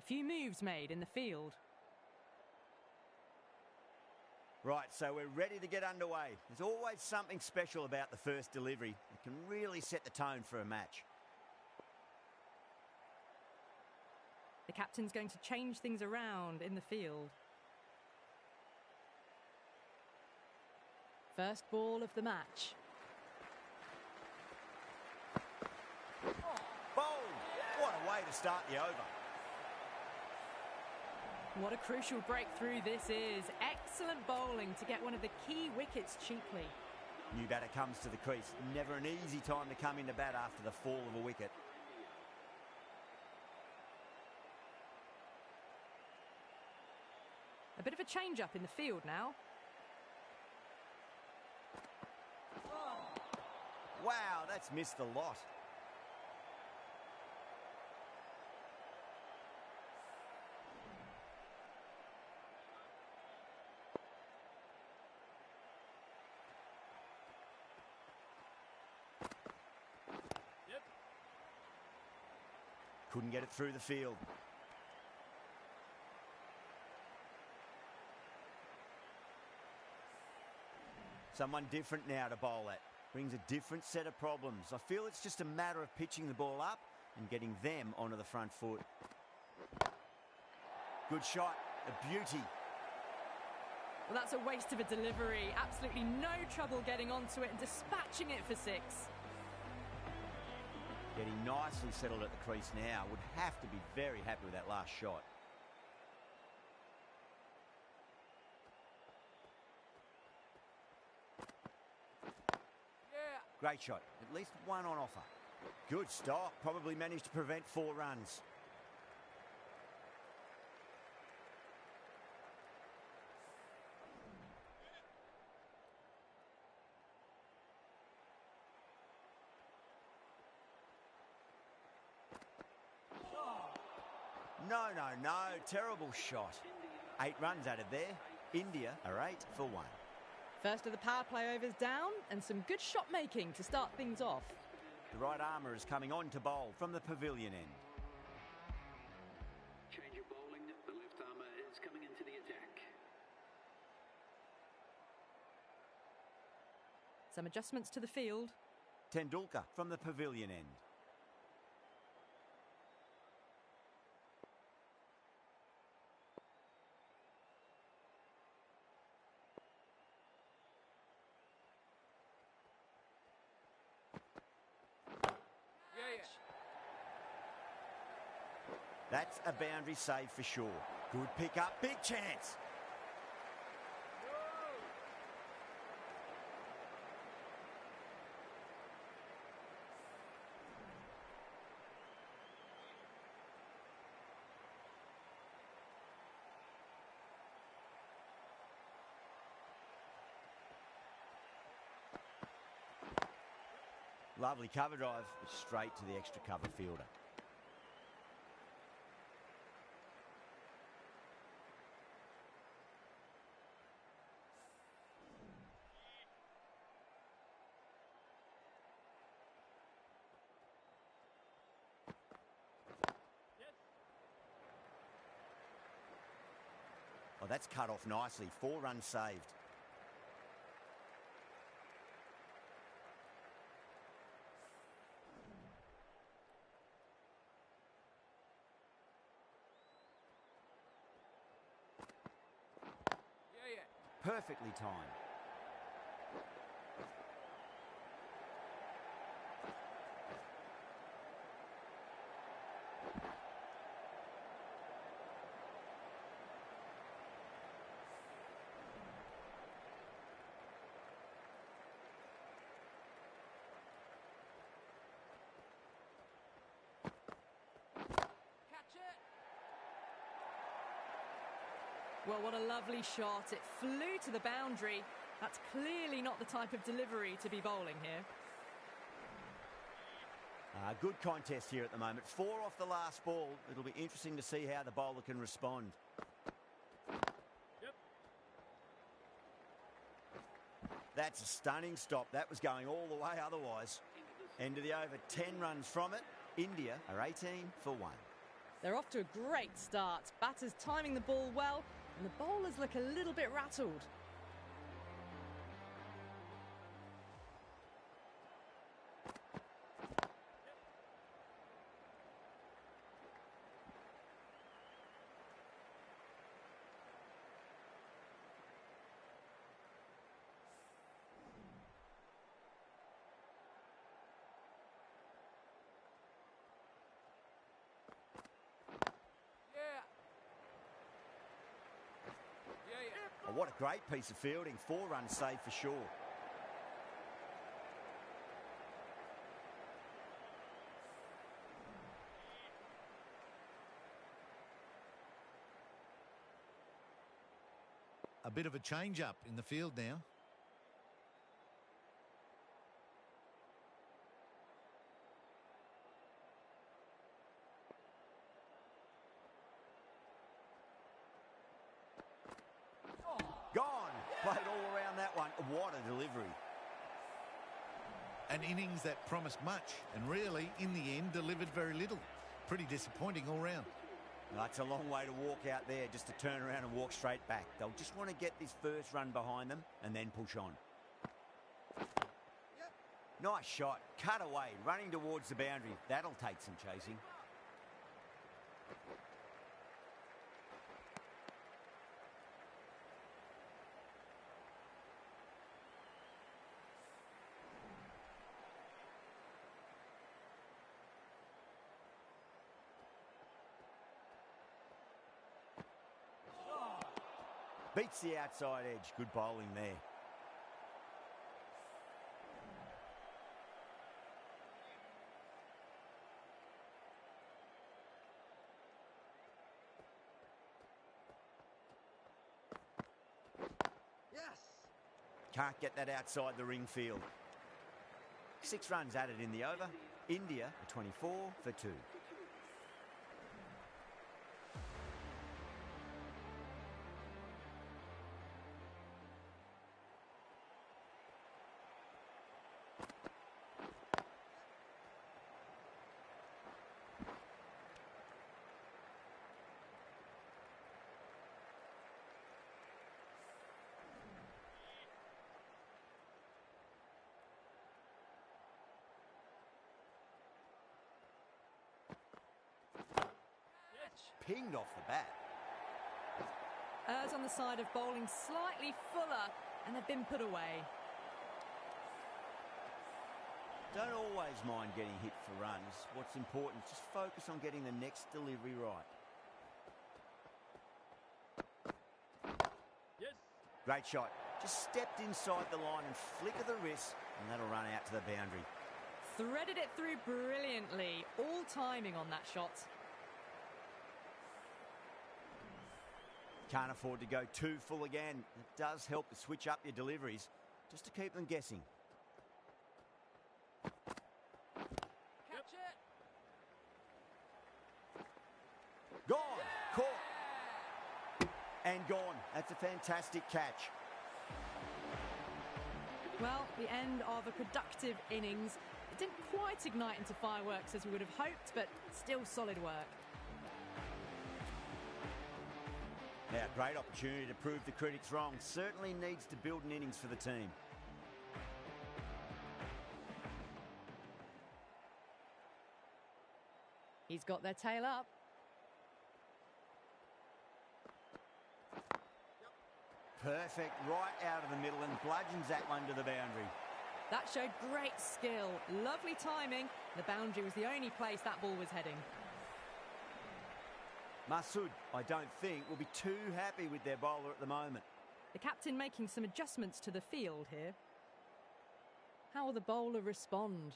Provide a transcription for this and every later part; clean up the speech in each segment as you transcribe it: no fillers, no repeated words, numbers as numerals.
few moves made in the field. Right, so we're ready to get underway. There's always something special about the first delivery. It can really set the tone for a match. The captain's going to change things around in the field. First ball of the match. Bowled! What a way to start the over. What a crucial breakthrough this is. Excellent bowling to get one of the key wickets cheaply. New batter comes to the crease. Never an easy time to come into bat after the fall of a wicket. A bit of a change-up in the field now. Wow, that's missed the lot. Couldn't get it through the field. Someone different now to bowl at. Brings a different set of problems. I feel it's just a matter of pitching the ball up and getting them onto the front foot. Good shot. A beauty. Well, that's a waste of a delivery. Absolutely no trouble getting onto it and dispatching it for 6. Getting nicely settled at the crease now. Would have to be very happy with that last shot. Yeah. Great shot. At least one on offer. Good stop. Probably managed to prevent 4 runs. No. Terrible shot. 8 runs added there. India are 8 for 1. First of the power play overs down and some good shot making to start things off. The right armour is coming on to bowl from the pavilion end. Change of bowling. The left armour is coming into the attack. Some adjustments to the field. Tendulkar from the pavilion end. That's a boundary save for sure. Good pick up, big chance. Lovely cover drive, but straight to the extra cover fielder. Oh, that's cut off nicely. 4 runs saved. Perfectly timed. Well, what a lovely shot. It flew to the boundary. That's clearly not the type of delivery to be bowling here. Good contest here at the moment. 4 off the last ball. It'll be interesting to see how the bowler can respond. Yep. That's a stunning stop. That was going all the way otherwise. End of the over, 10 runs from it. India are 18 for 1. They're off to a great start. Batters timing the ball well, and the bowlers look a little bit rattled. Oh, what a great piece of fielding. 4 runs saved for sure. A bit of a change-up in the field now. Gone. Played all around that one. What a delivery. An innings that promised much and really, in the end, delivered very little. Pretty disappointing all round. That's a long way to walk out there just to turn around and walk straight back. They'll just want to get this first run behind them and then push on. Nice shot. Cut away. Running towards the boundary. That'll take some chasing. Beats the outside edge. Good bowling there. Yes. Can't get that outside the ring field. 6 runs added in the over. India are 24 for 2. Pinged off the bat. Errs on the side of bowling slightly fuller, and they've been put away. Don't always mind getting hit for runs. What's important is just focus on getting the next delivery right. Yes. Great shot. Just stepped inside the line and flicker the wrist, and that'll run out to the boundary. Threaded it through brilliantly. All timing on that shot. Can't afford to go too full again. It does help to switch up your deliveries, just to keep them guessing. Catch it. Gone. Caught. And gone. That's a fantastic catch. Well, the end of a productive innings. It didn't quite ignite into fireworks as we would have hoped, but still solid work. Now, great opportunity to prove the critics wrong. Certainly needs to build an innings for the team. He's got their tail up. Perfect, right out of the middle and bludgeons that one to the boundary. That showed great skill. Lovely timing. The boundary was the only place that ball was heading. Masood, I don't think, will be too happy with their bowler at the moment. The captain making some adjustments to the field here. How will the bowler respond?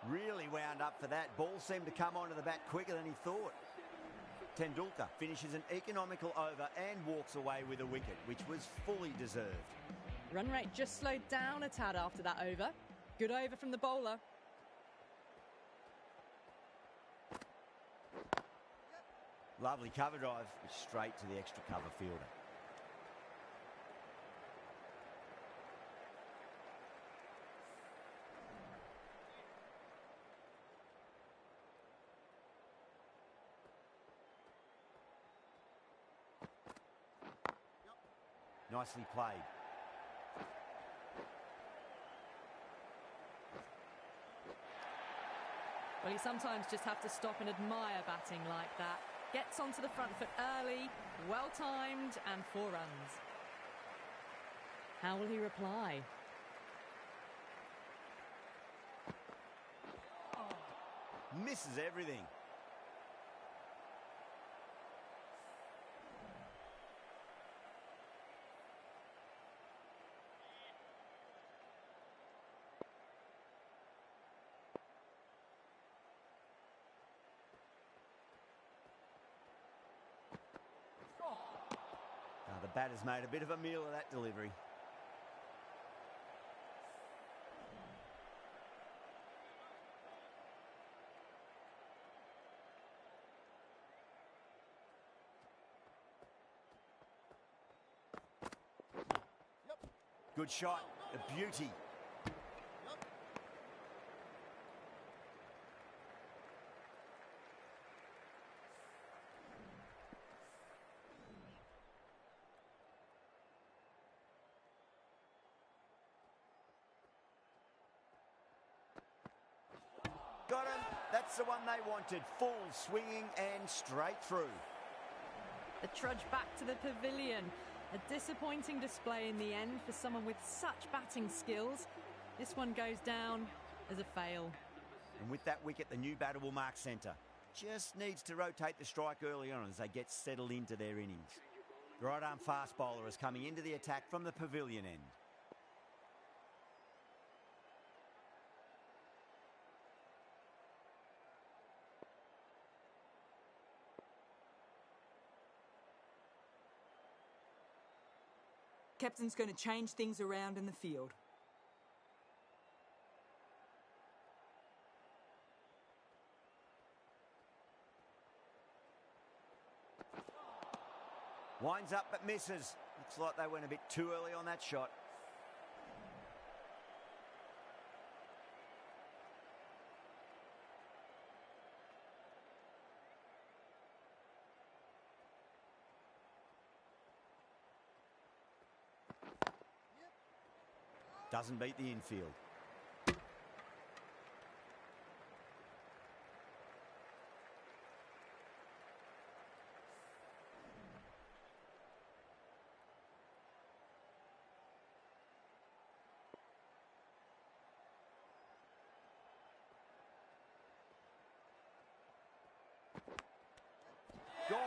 Really wound up for that. Ball seemed to come onto the bat quicker than he thought. Tendulkar finishes an economical over and walks away with a wicket, which was fully deserved. Run rate just slowed down a tad after that over. Good over from the bowler. Lovely cover drive, straight to the extra cover fielder. Nicely played. Well, you sometimes just have to stop and admire batting like that. Gets onto the front foot early, well-timed, and 4 runs. How will he reply? Misses everything. The batter's made a bit of a meal of that delivery. Good shot, a beauty. Got him. That's the one they wanted. Full swinging and straight through. The trudge back to the pavilion. A disappointing display in the end for someone with such batting skills. This one goes down as a fail. And with that wicket, the new batter will mark centre. Just needs to rotate the strike early on as they get settled into their innings. The right-arm fast bowler is coming into the attack from the pavilion end. Captain's going to change things around in the field. Winds up but misses. Looks like they went a bit too early on that shot. Doesn't beat the infield. Gone.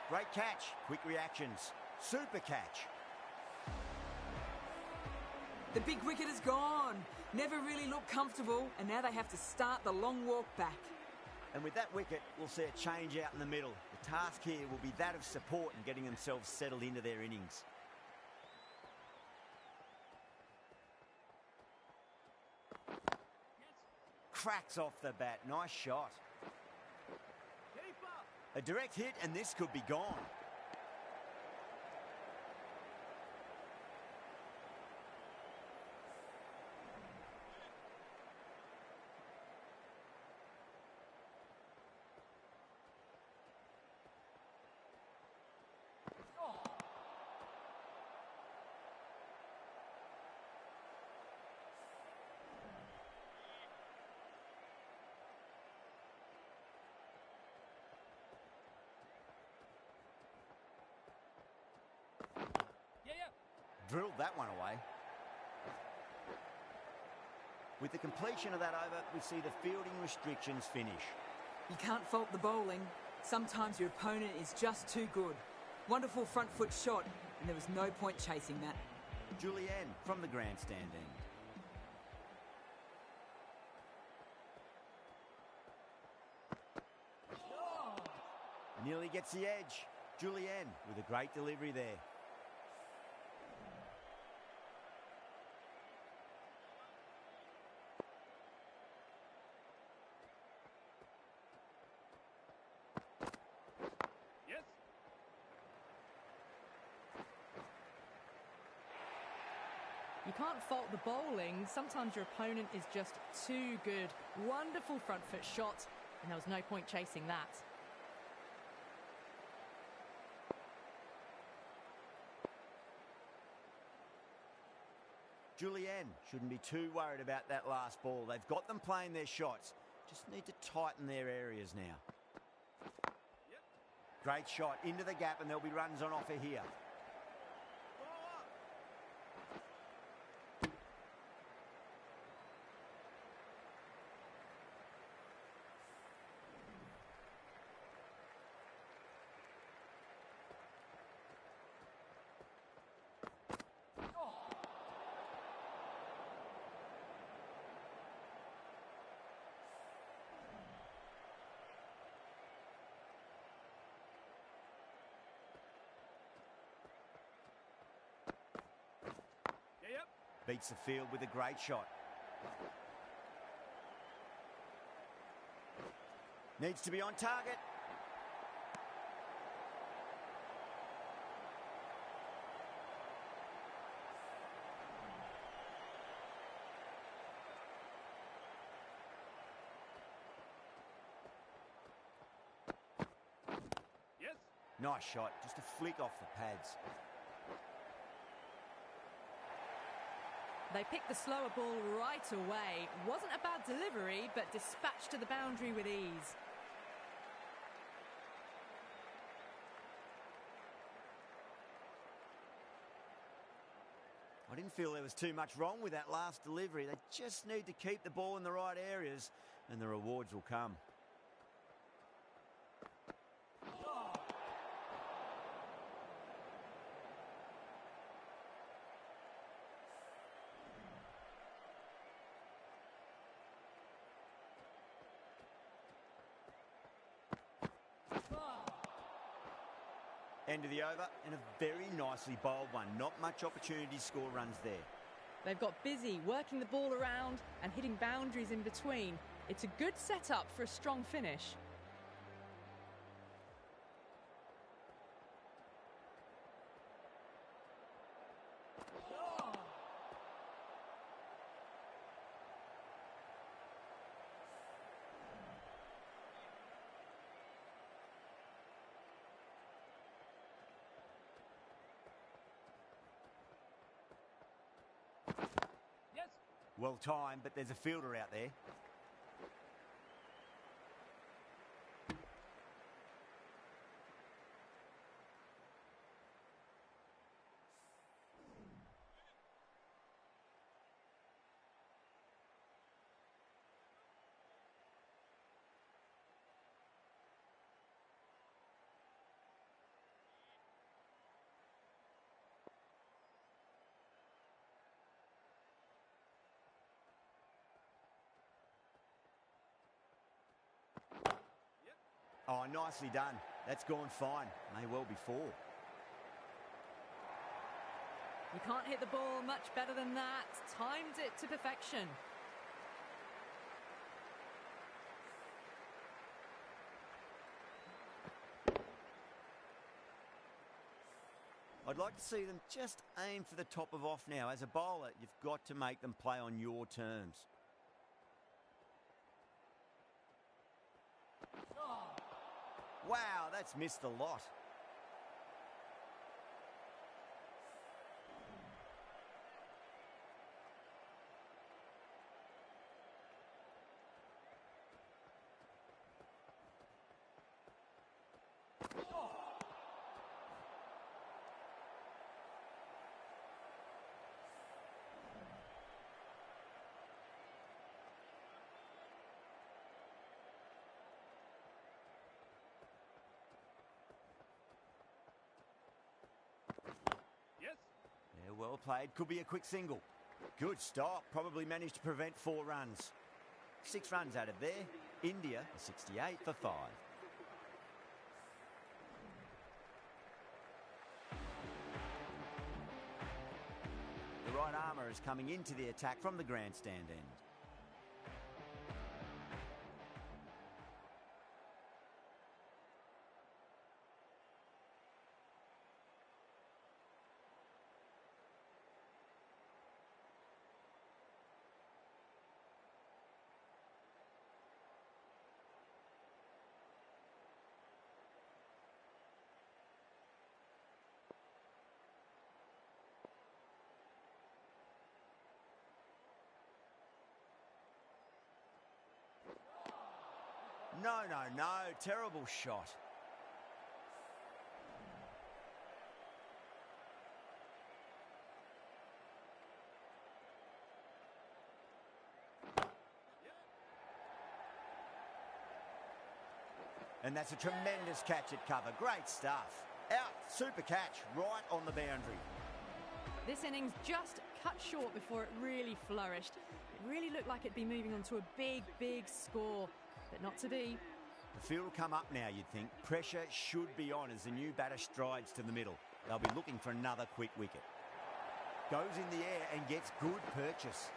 Great catch. Quick reactions. Super catch. The big wicket is gone. Never really looked comfortable, and now they have to start the long walk back. And with that wicket, we'll see a change out in the middle. The task here will be that of support and getting themselves settled into their innings. Cracks off the bat. Nice shot. A direct hit, and this could be gone. Drilled that one away. With the completion of that over, we see the fielding restrictions finish. You can't fault the bowling. Sometimes your opponent is just too good. Wonderful front foot shot, and there was no point chasing that. Julian from the grandstand end. Nearly gets the edge. Julian with a great delivery there. You can't fault the bowling. Sometimes your opponent is just too good. Wonderful front foot shot, and there was no point chasing that. Julian shouldn't be too worried about that last ball. They've got them playing their shots. Just need to tighten their areas now. Great shot into the gap, and there'll be runs on offer here. Beats the field with a great shot. Needs to be on target. Yes. Nice shot, just a flick off the pads. They picked the slower ball right away. Wasn't a bad delivery, but dispatched to the boundary with ease. I didn't feel there was too much wrong with that last delivery. They just need to keep the ball in the right areas, and the rewards will come. End of the over, and a very nicely bowled one. Not much opportunity to score runs there. They've got busy working the ball around and hitting boundaries in between. It's a good setup for a strong finish. Well timed, but there's a fielder out there. Oh, nicely done. That's gone fine. May well be four. You can't hit the ball much better than that. Timed it to perfection. I'd like to see them just aim for the top of off now. As a bowler, you've got to make them play on your terms. Wow, that's missed a lot. Yeah, well played. Could be a quick single. Good stop. Probably managed to prevent 4 runs. 6 runs out of there. India, 68 for 5. The right armour is coming into the attack from the grandstand end. No, no, no. Terrible shot. And that's a tremendous catch at cover. Great stuff. Out. Super catch. Right on the boundary. This innings just cut short before it really flourished. It really looked like it'd be moving on to a big, big score, but not to be. The field will come up now, you'd think. Pressure should be on as the new batter strides to the middle. They'll be looking for another quick wicket. Goes in the air and gets good purchase.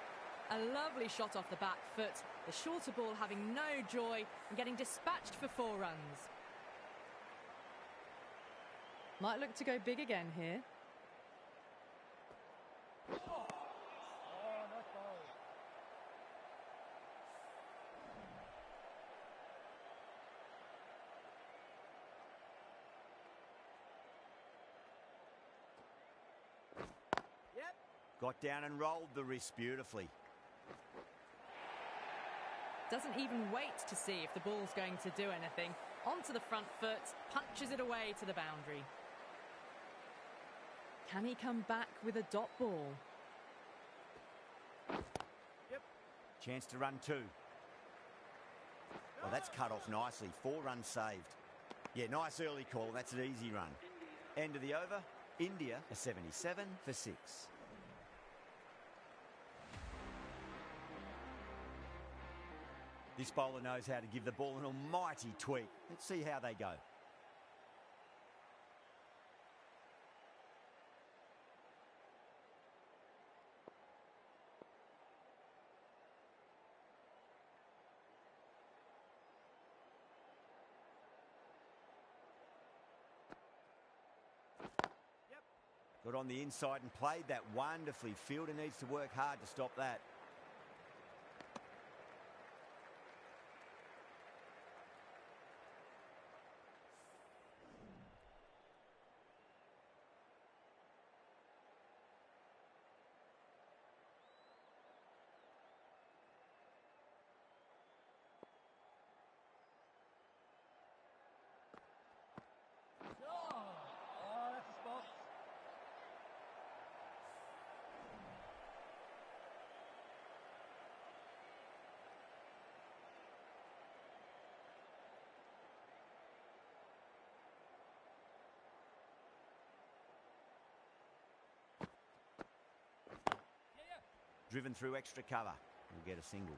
A lovely shot off the back foot. The shorter ball having no joy and getting dispatched for 4 runs. Might look to go big again here. Got down and rolled the wrist beautifully. Doesn't even wait to see if the ball's going to do anything. Onto the front foot, punches it away to the boundary. Can he come back with a dot ball? Chance to run 2. Well, that's cut off nicely. 4 runs saved. Yeah, nice early call. That's an easy run. End of the over. India a 77 for 6. This bowler knows how to give the ball an almighty tweak. Let's see how they go. Got on the inside and played that wonderfully. Fielder needs to work hard to stop that. Driven through extra cover. We'll get a single.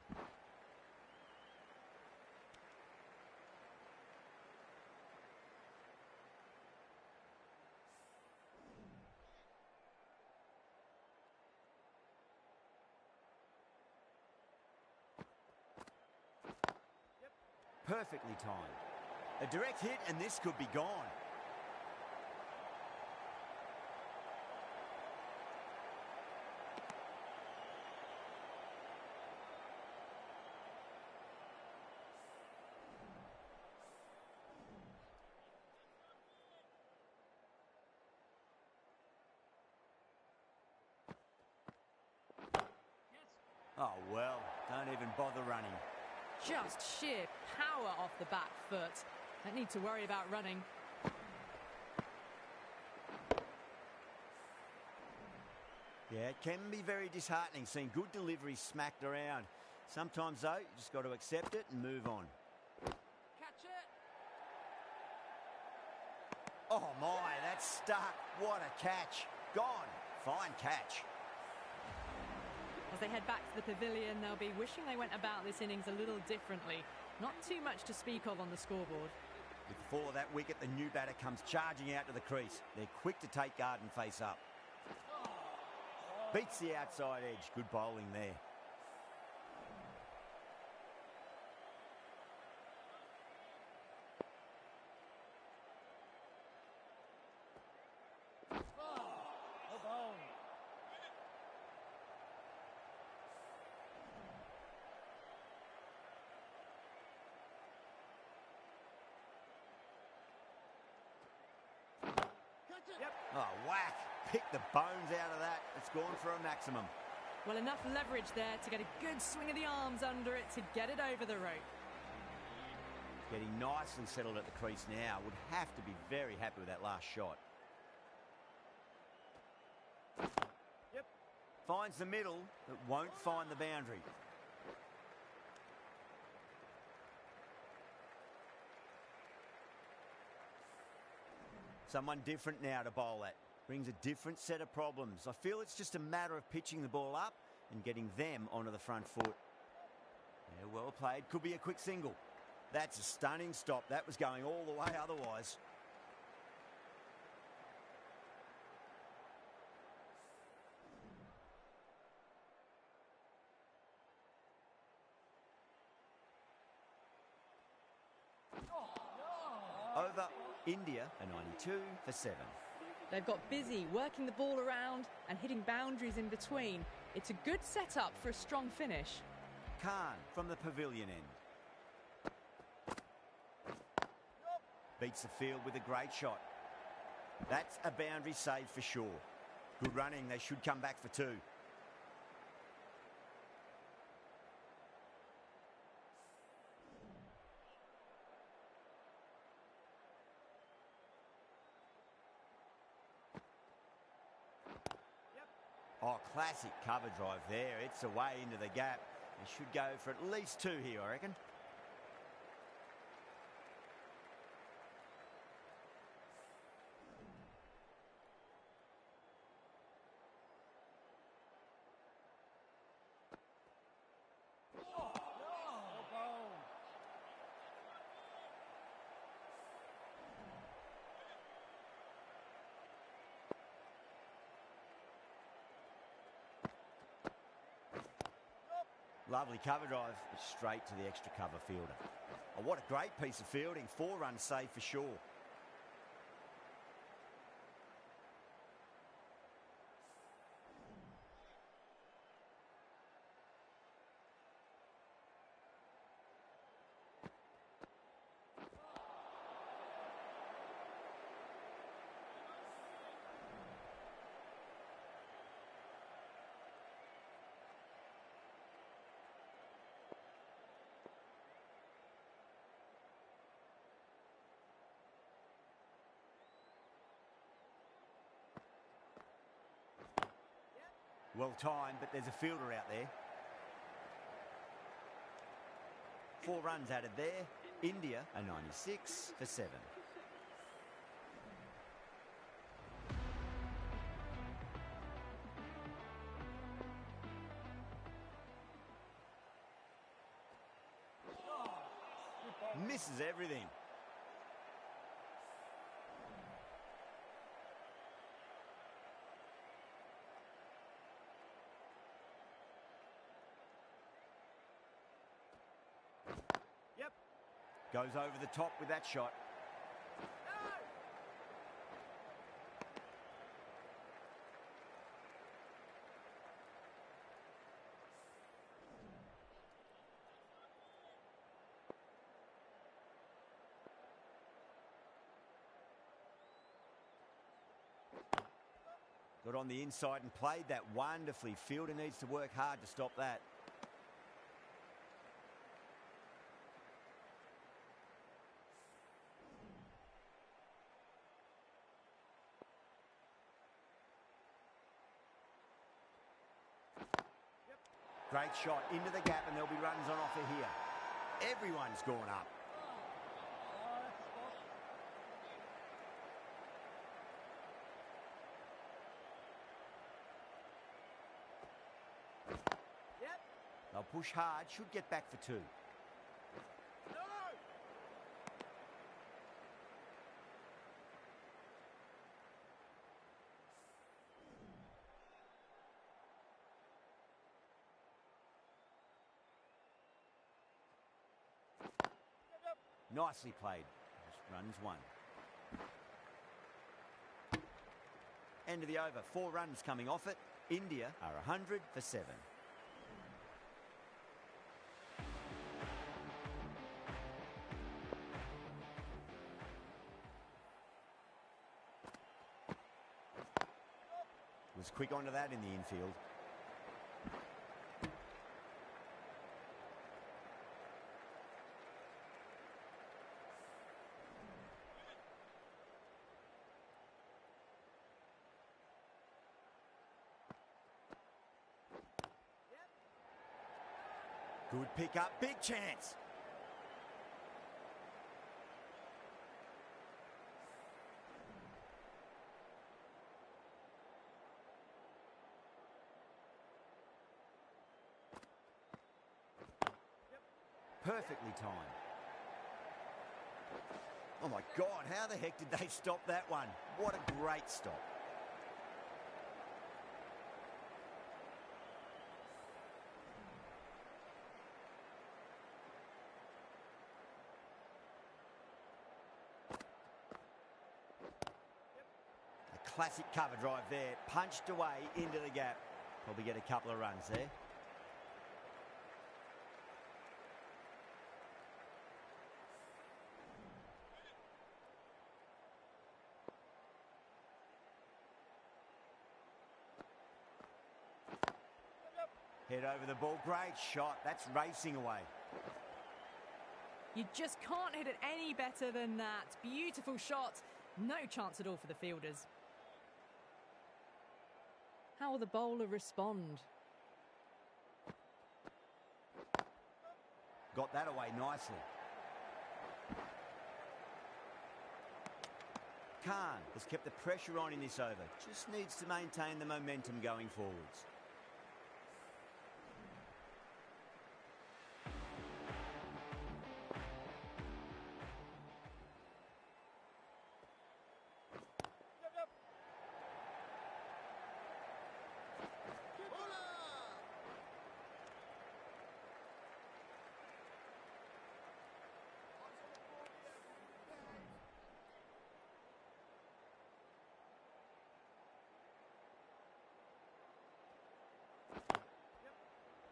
Perfectly timed. A direct hit and this could be gone. Oh, well, don't even bother running. Just sheer power off the back foot. Don't need to worry about running. Yeah, it can be very disheartening seeing good delivery smacked around. Sometimes, though, you just got to accept it and move on. Catch it! Oh, my, that's stuck. What a catch. Gone. Fine catch. As they head back to the pavilion, they'll be wishing they went about this innings a little differently. Not too much to speak of on the scoreboard. With the fall of that wicket, the new batter comes charging out to the crease. They're quick to take guard and face up. Beats the outside edge. Good bowling there. Oh, whack. Pick the bones out of that. It's gone for a maximum. Well, enough leverage there to get a good swing of the arms under it to get it over the rope. Getting nicely settled at the crease now. Would have to be very happy with that last shot. Yep. Finds the middle, but won't find the boundary. Someone different now to bowl at. Brings a different set of problems. I feel it's just a matter of pitching the ball up and getting them onto the front foot. Yeah, well played. Could be a quick single. That's a stunning stop. That was going all the way otherwise. Over India, a 92 for 7. They've got busy working the ball around and hitting boundaries in between. It's a good setup for a strong finish. Khan from the pavilion end. Beats the field with a great shot. That's a boundary save for sure. Good running. They should come back for 2. Oh, classic cover drive there. It's away into the gap. They should go for at least 2 here, I reckon. Lovely cover drive, but straight to the extra cover fielder. Oh, what a great piece of fielding. 4 runs saved for sure. Well timed, but there's a fielder out there. 4 runs added there. India, a 96 for 7. Misses everything. Goes over the top with that shot. Got on the inside and played that wonderfully. Fielder needs to work hard to stop that. Great shot into the gap, and there'll be runs on offer here. Everyone's gone up. They'll push hard, should get back for 2. Nicely played. Just runs 1. End of the over. 4 runs coming off it. India are 100 for 7. Was quick onto that in the infield. Good pick up, big chance. Perfectly timed. Oh my God, how the heck did they stop that one? What a great stop. A classic cover drive there, punched away into the gap. Probably get a couple of runs there. Head over the ball, great shot. That's racing away. You just can't hit it any better than that. Beautiful shot. No chance at all for the fielders. How will the bowler respond? Got that away nicely. Khan has kept the pressure on in this over. Just needs to maintain the momentum going forwards.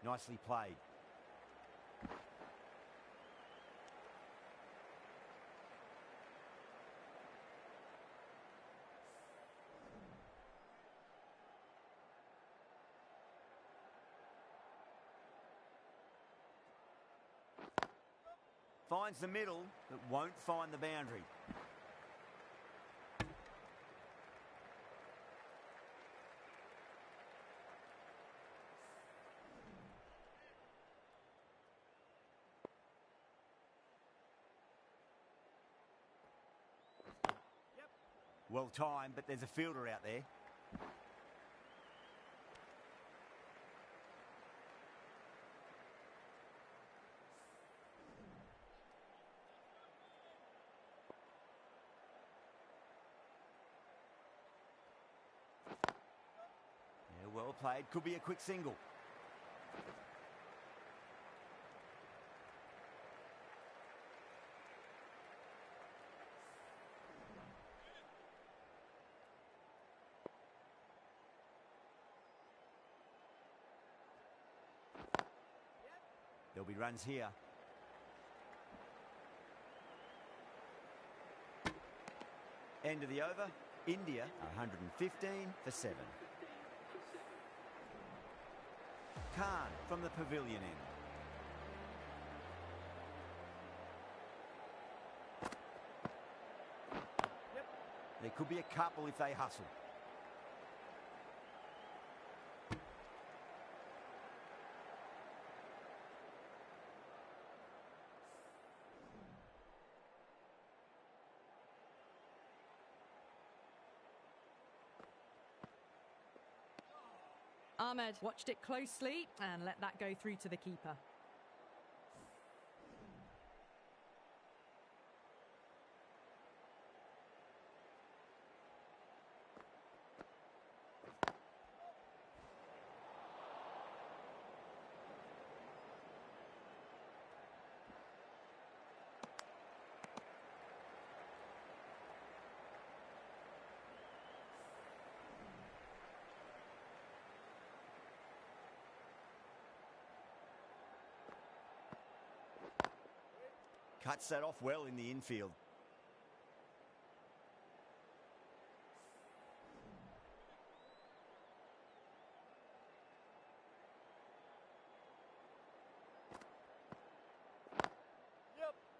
Nicely played. Finds the middle, but won't find the boundary. Well timed, but there's a fielder out there. Yeah, well played. Could be a quick single. There'll be runs here. End of the over. India 115 for 7. Khan from the pavilion end. There could be a couple if they hustle. Ahmed watched it closely and let that go through to the keeper. Cuts that off well in the infield.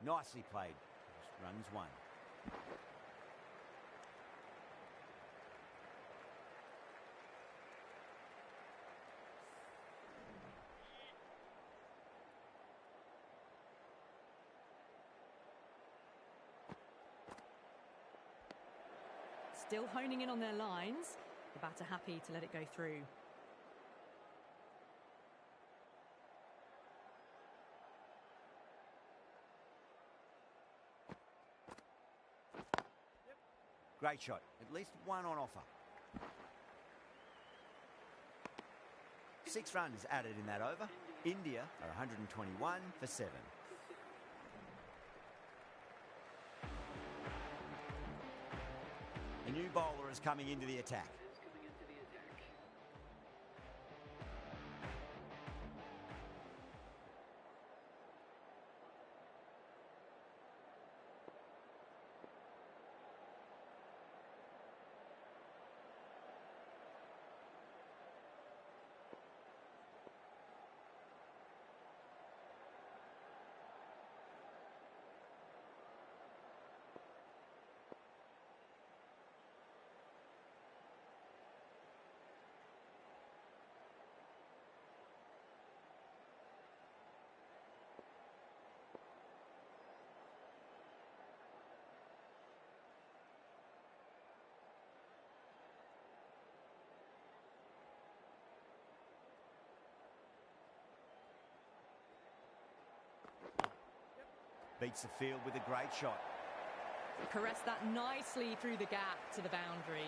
Nicely played. Just runs one. still honing in on their lines. The batter happy to let it go through. Great shot. At least one on offer. 6 runs added in that over. India are 121 for 7. A new bowler is coming into the attack. Beats the field with a great shot. Caressed that nicely through the gap to the boundary.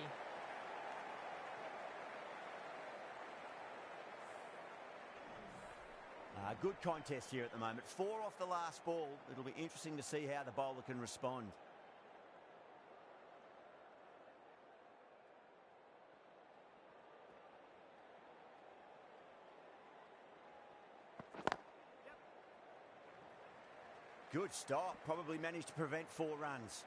Good contest here at the moment. 4 off the last ball. It'll be interesting to see how the bowler can respond. Good stop. Probably managed to prevent 4 runs.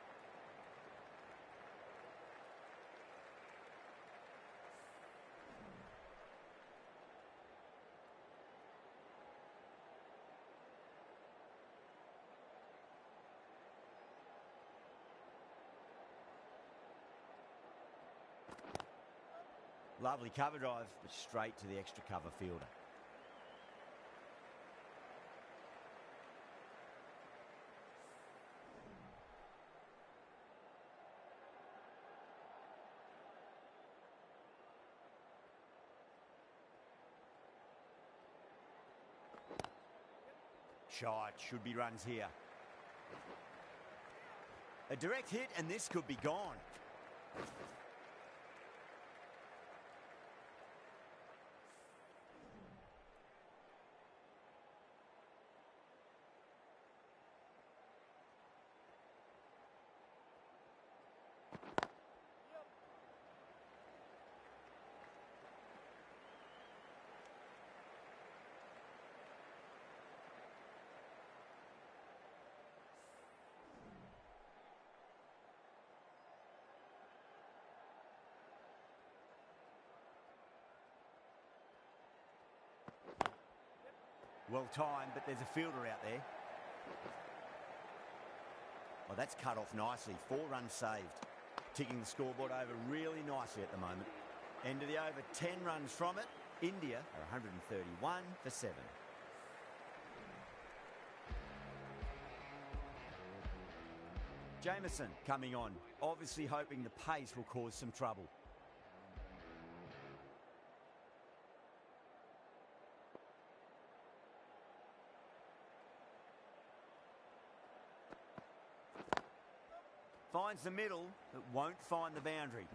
Lovely cover drive, but straight to the extra cover fielder. Shot, should be runs here. A direct hit and this could be gone. Well timed, but there's a fielder out there. Oh, that's cut off nicely. 4 runs saved. Ticking the scoreboard over really nicely at the moment. End of the over, 10 runs from it. India are 131 for 7. Jameson coming on, obviously hoping the pace will cause some trouble. Finds the middle, but won't find the boundary.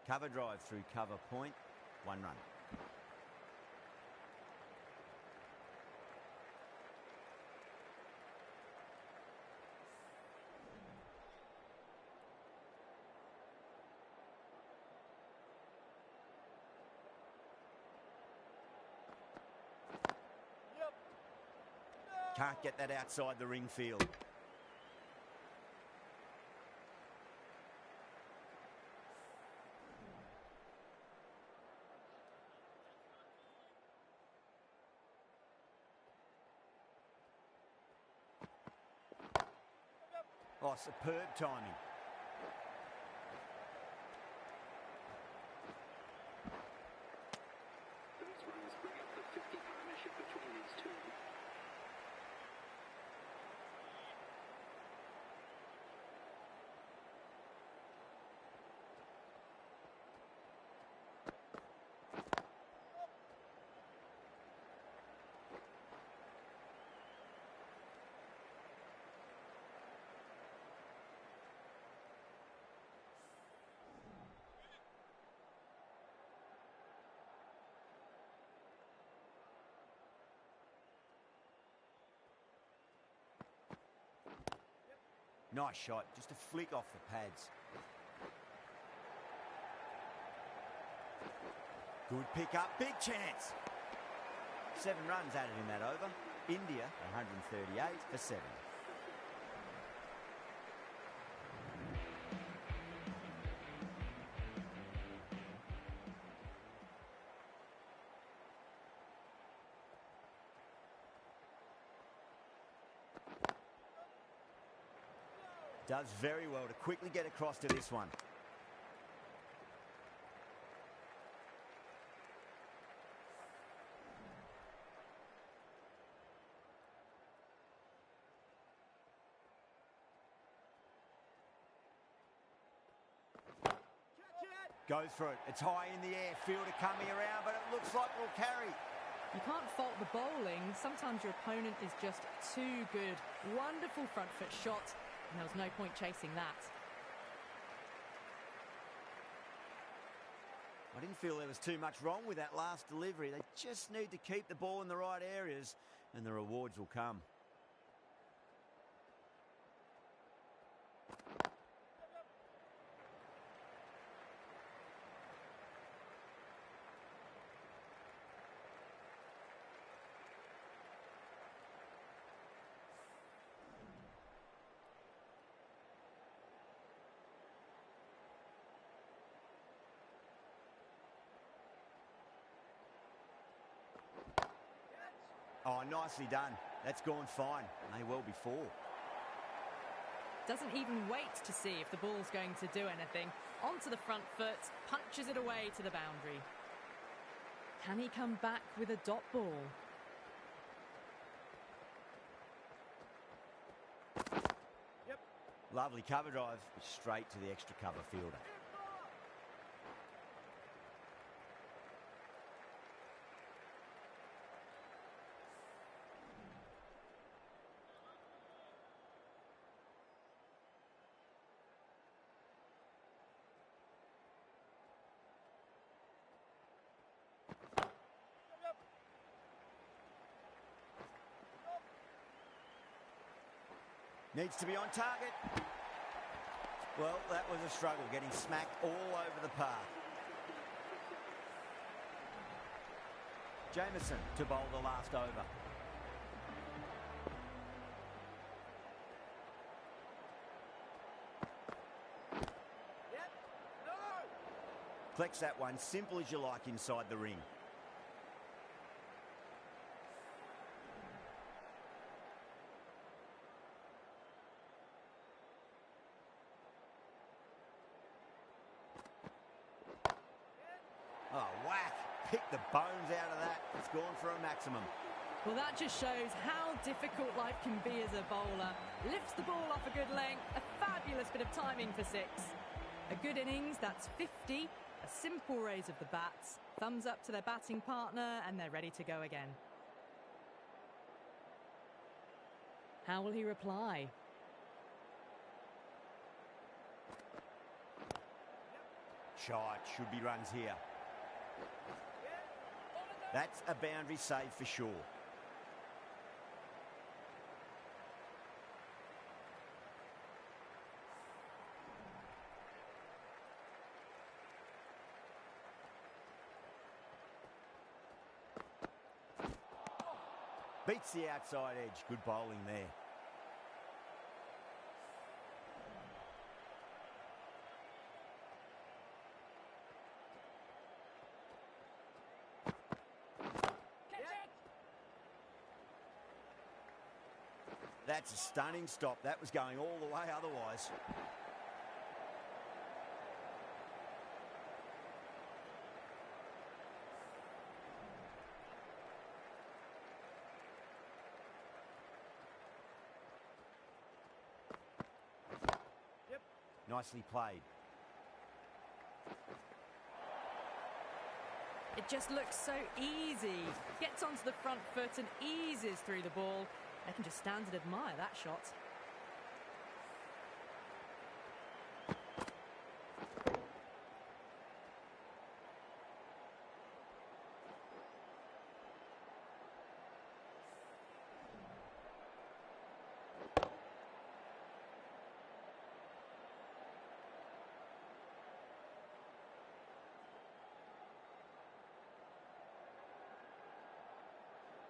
Cover drive through cover point, 1 run. Can't get that outside the ring field. Oh, superb timing. Nice shot, just a flick off the pads. Good pick up, big chance. 7 runs added in that over. India 138 for 7. Does very well to quickly get across to this one. Goes for it. It's high in the air. Fielder coming around, but it looks like we'll carry. You can't fault the bowling. Sometimes your opponent is just too good. Wonderful front foot shot, and there was no point chasing that. I didn't feel there was too much wrong with that last delivery. They just need to keep the ball in the right areas, and the rewards will come. Oh, nicely done. That's gone fine. May well be 4. Doesn't even wait to see if the ball's going to do anything. Onto the front foot, punches it away to the boundary. Can he come back with a dot ball? Yep. Lovely cover drive, straight to the extra cover fielder. Needs to be on target. Well, that was a struggle, getting smacked all over the park. Jameson to bowl the last over. Yep. No. Collects that one, simple as you like inside the ring. Oh, whack. Pick the bones out of that. It's gone for a maximum. Well, that just shows how difficult life can be as a bowler. Lifts the ball off a good length. A fabulous bit of timing for 6. A good innings, that's 50. A simple raise of the bats. Thumbs up to their batting partner, and they're ready to go again. How will he reply? Shot, should be runs here. That's a boundary save for sure. Beats the outside edge. Good bowling there. That's a stunning stop. That was going all the way otherwise. Yep. Nicely played. It just looks so easy. Gets onto the front foot and eases through the ball. They can just stand and admire that shot.